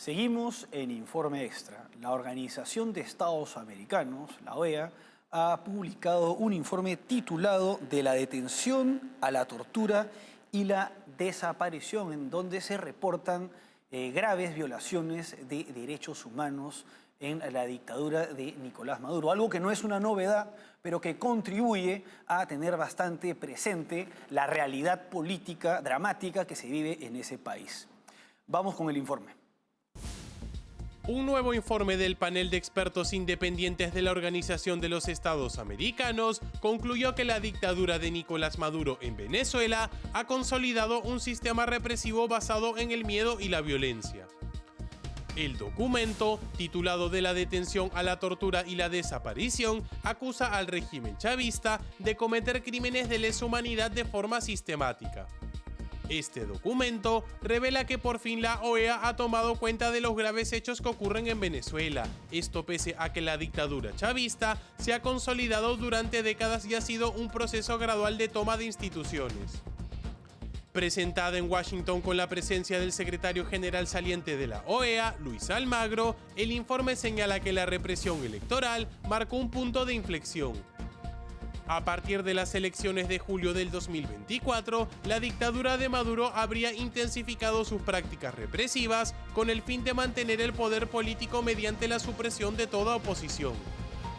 Seguimos en Informe Extra. La Organización de Estados Americanos, la OEA, ha publicado un informe titulado De la detención a la tortura y la desaparición, en donde se reportan graves violaciones de derechos humanos en la dictadura de Nicolás Maduro. Algo que no es una novedad, pero que contribuye a tener bastante presente la realidad política dramática que se vive en ese país. Vamos con el informe. Un nuevo informe del panel de expertos independientes de la Organización de los Estados Americanos concluyó que la dictadura de Nicolás Maduro en Venezuela ha consolidado un sistema represivo basado en el miedo y la violencia. El documento, titulado De la detención a la tortura y la desaparición, acusa al régimen chavista de cometer crímenes de lesa humanidad de forma sistemática. Este documento revela que por fin la OEA ha tomado cuenta de los graves hechos que ocurren en Venezuela, esto pese a que la dictadura chavista se ha consolidado durante décadas y ha sido un proceso gradual de toma de instituciones. Presentada en Washington con la presencia del secretario general saliente de la OEA, Luis Almagro, el informe señala que la represión electoral marcó un punto de inflexión. A partir de las elecciones de julio del 2024, la dictadura de Maduro habría intensificado sus prácticas represivas con el fin de mantener el poder político mediante la supresión de toda oposición.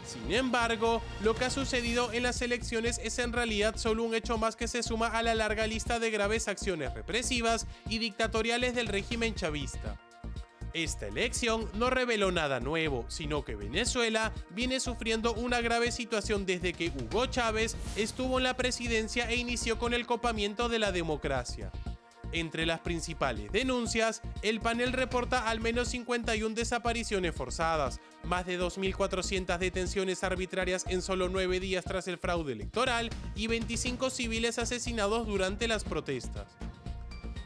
Sin embargo, lo que ha sucedido en las elecciones es en realidad solo un hecho más que se suma a la larga lista de graves acciones represivas y dictatoriales del régimen chavista. Esta elección no reveló nada nuevo, sino que Venezuela viene sufriendo una grave situación desde que Hugo Chávez estuvo en la presidencia e inició con el copamiento de la democracia. Entre las principales denuncias, el panel reporta al menos 51 desapariciones forzadas, más de 2.400 detenciones arbitrarias en solo 9 días tras el fraude electoral y 25 civiles asesinados durante las protestas.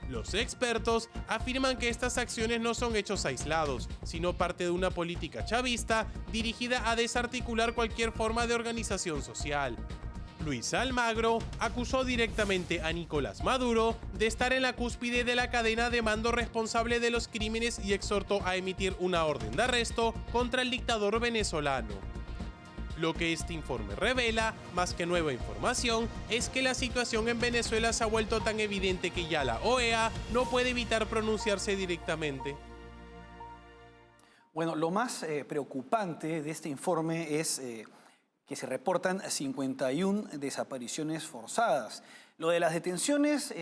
Los expertos afirman que estas acciones no son hechos aislados, sino parte de una política chavista dirigida a desarticular cualquier forma de organización social. Luis Almagro acusó directamente a Nicolás Maduro de estar en la cúspide de la cadena de mando responsable de los crímenes y exhortó a emitir una orden de arresto contra el dictador venezolano. Lo que este informe revela, más que nueva información, es que la situación en Venezuela se ha vuelto tan evidente que ya la OEA no puede evitar pronunciarse directamente. Bueno, lo más preocupante de este informe es que se reportan 51 desapariciones forzadas. Lo de las detenciones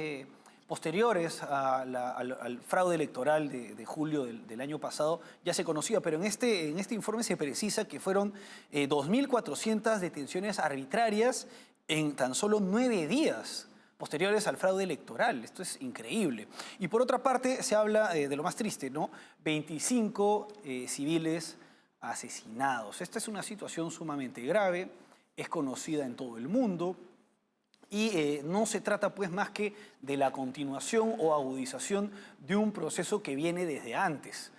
posteriores al fraude electoral de julio del año pasado ya se conocía, pero en este informe se precisa que fueron 2.400 detenciones arbitrarias en tan solo 9 días posteriores al fraude electoral. Esto es increíble. Y por otra parte se habla de lo más triste, ¿no? 25 civiles asesinados. Esta es una situación sumamente grave, es conocida en todo el mundo. Y no se trata pues más que de la continuación o agudización de un proceso que viene desde antes.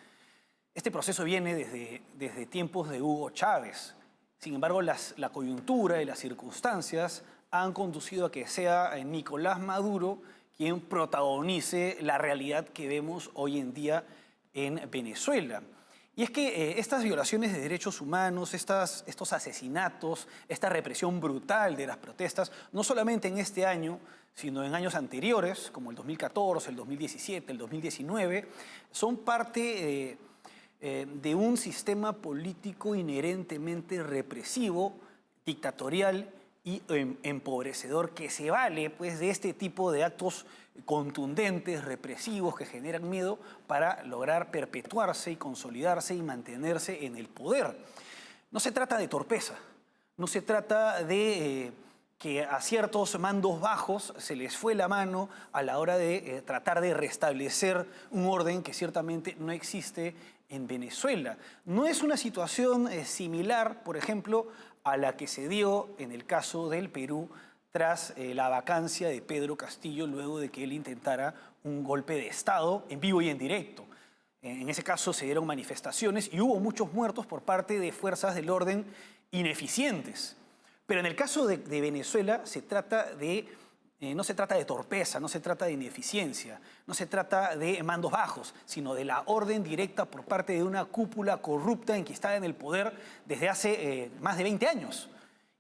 Este proceso viene desde tiempos de Hugo Chávez. Sin embargo, la coyuntura y las circunstancias han conducido a que sea Nicolás Maduro quien protagonice la realidad que vemos hoy en día en Venezuela. Y es que estas violaciones de derechos humanos, estos asesinatos, esta represión brutal de las protestas, no solamente en este año, sino en años anteriores, como el 2014, el 2017, el 2019, son parte de un sistema político inherentemente represivo, dictatorial y empobrecedor, que se vale pues, de este tipo de actos contundentes, represivos, que generan miedo para lograr perpetuarse y consolidarse y mantenerse en el poder. No se trata de torpeza, no se trata de que a ciertos mandos bajos se les fue la mano a la hora de tratar de restablecer un orden que ciertamente no existe en Venezuela. No es una situación similar, por ejemplo, a la que se dio en el caso del Perú tras la vacancia de Pedro Castillo luego de que él intentara un golpe de Estado en vivo y en directo. En ese caso se dieron manifestaciones y hubo muchos muertos por parte de fuerzas del orden ineficientes. Pero en el caso de Venezuela se trata de no se trata de torpeza, no se trata de ineficiencia, no se trata de mandos bajos, sino de la orden directa por parte de una cúpula corrupta enquistada en el poder desde hace más de 20 años.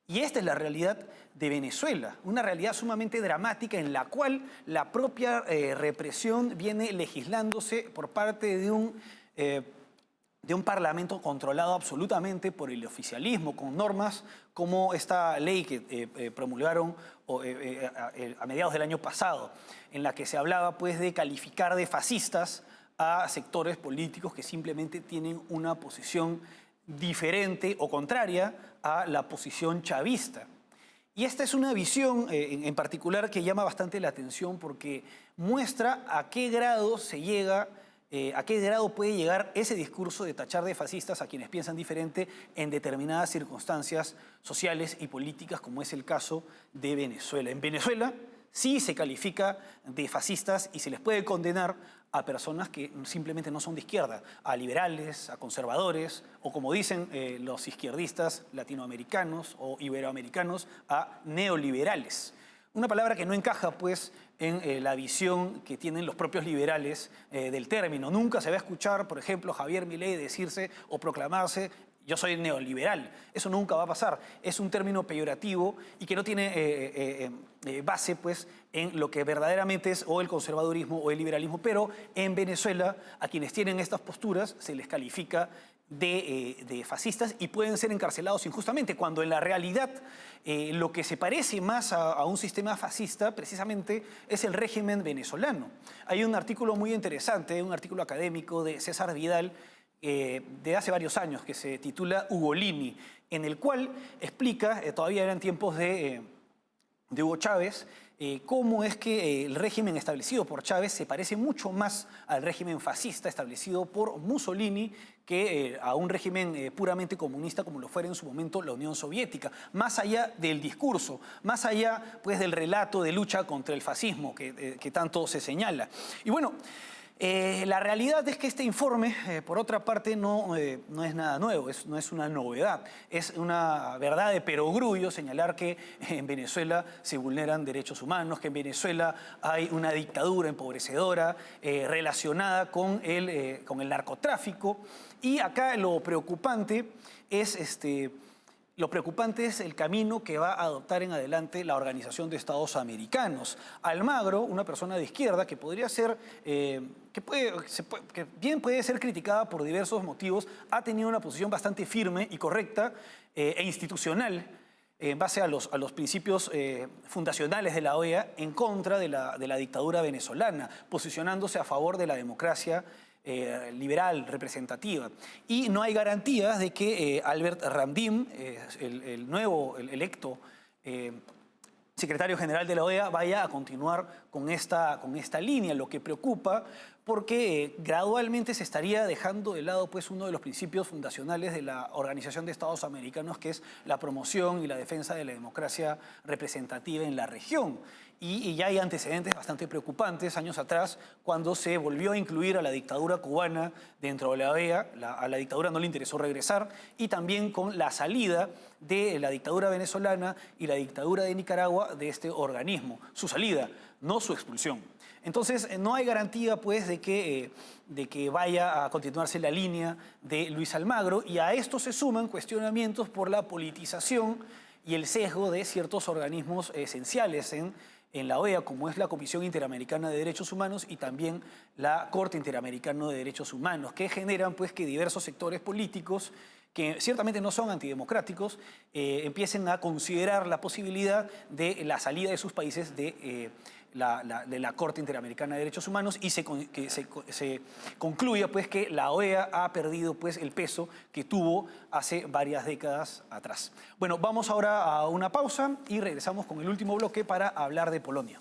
Y esta es la realidad de Venezuela, una realidad sumamente dramática en la cual la propia represión viene legislándose por parte de un parlamento controlado absolutamente por el oficialismo, con normas como esta ley que promulgaron a mediados del año pasado, en la que se hablaba pues, de calificar de fascistas a sectores políticos que simplemente tienen una posición diferente o contraria a la posición chavista. Y esta es una visión en particular que llama bastante la atención porque muestra a qué grado se llega, a qué grado puede llegar ese discurso de tachar de fascistas a quienes piensan diferente en determinadas circunstancias sociales y políticas, como es el caso de Venezuela. En Venezuela sí se califica de fascistas y se les puede condenar a personas que simplemente no son de izquierda, a liberales, a conservadores, o como dicen los izquierdistas latinoamericanos o iberoamericanos, a neoliberales. Una palabra que no encaja, pues, en la visión que tienen los propios liberales del término. Nunca se va a escuchar, por ejemplo, Javier Milei decirse o proclamarse yo soy neoliberal. Eso nunca va a pasar. Es un término peyorativo y que no tiene base pues, en lo que verdaderamente es o el conservadurismo o el liberalismo, pero en Venezuela a quienes tienen estas posturas se les califica de fascistas y pueden ser encarcelados injustamente, cuando en la realidad lo que se parece más a un sistema fascista precisamente es el régimen venezolano. Hay un artículo muy interesante, un artículo académico de César Vidal, de hace varios años, que se titula Ugolini, en el cual explica, todavía eran tiempos de Hugo Chávez, cómo es que el régimen establecido por Chávez se parece mucho más al régimen fascista establecido por Mussolini que a un régimen puramente comunista como lo fuera en su momento la Unión Soviética. Más allá del discurso, más allá pues, del relato de lucha contra el fascismo que tanto se señala. Y bueno, la realidad es que este informe, por otra parte, no es nada nuevo, no es una novedad. Es una verdad de perogrullo señalar que en Venezuela se vulneran derechos humanos, que en Venezuela hay una dictadura empobrecedora relacionada con el narcotráfico. Y acá lo preocupante es el camino que va a adoptar en adelante la Organización de Estados Americanos. Almagro, una persona de izquierda que podría ser, que bien puede ser criticada por diversos motivos, ha tenido una posición bastante firme y correcta e institucional en base a los principios fundacionales de la OEA en contra de la dictadura venezolana, posicionándose a favor de la democracia liberal, representativa. Y no hay garantías de que Albert Ramdin, el nuevo, el electo secretario general de la OEA, vaya a continuar con esta línea, lo que preocupa porque gradualmente se estaría dejando de lado pues, uno de los principios fundacionales de la Organización de Estados Americanos, que es la promoción y la defensa de la democracia representativa en la región. Y ya hay antecedentes bastante preocupantes años atrás, cuando se volvió a incluir a la dictadura cubana dentro de la OEA. A la dictadura no le interesó regresar, y también con la salida de la dictadura venezolana y la dictadura de Nicaragua de este organismo. Su salida, no su expulsión. Entonces, no hay garantía pues, de que vaya a continuarse la línea de Luis Almagro, y a esto se suman cuestionamientos por la politización y el sesgo de ciertos organismos esenciales en la OEA, como es la Comisión Interamericana de Derechos Humanos y también la Corte Interamericana de Derechos Humanos, que generan pues, que diversos sectores políticos que ciertamente no son antidemocráticos, empiecen a considerar la posibilidad de la salida de sus países de la Corte Interamericana de Derechos Humanos, y se concluya pues, que la OEA ha perdido pues, el peso que tuvo hace varias décadas atrás. Bueno, vamos ahora a una pausa y regresamos con el último bloque para hablar de Polonia.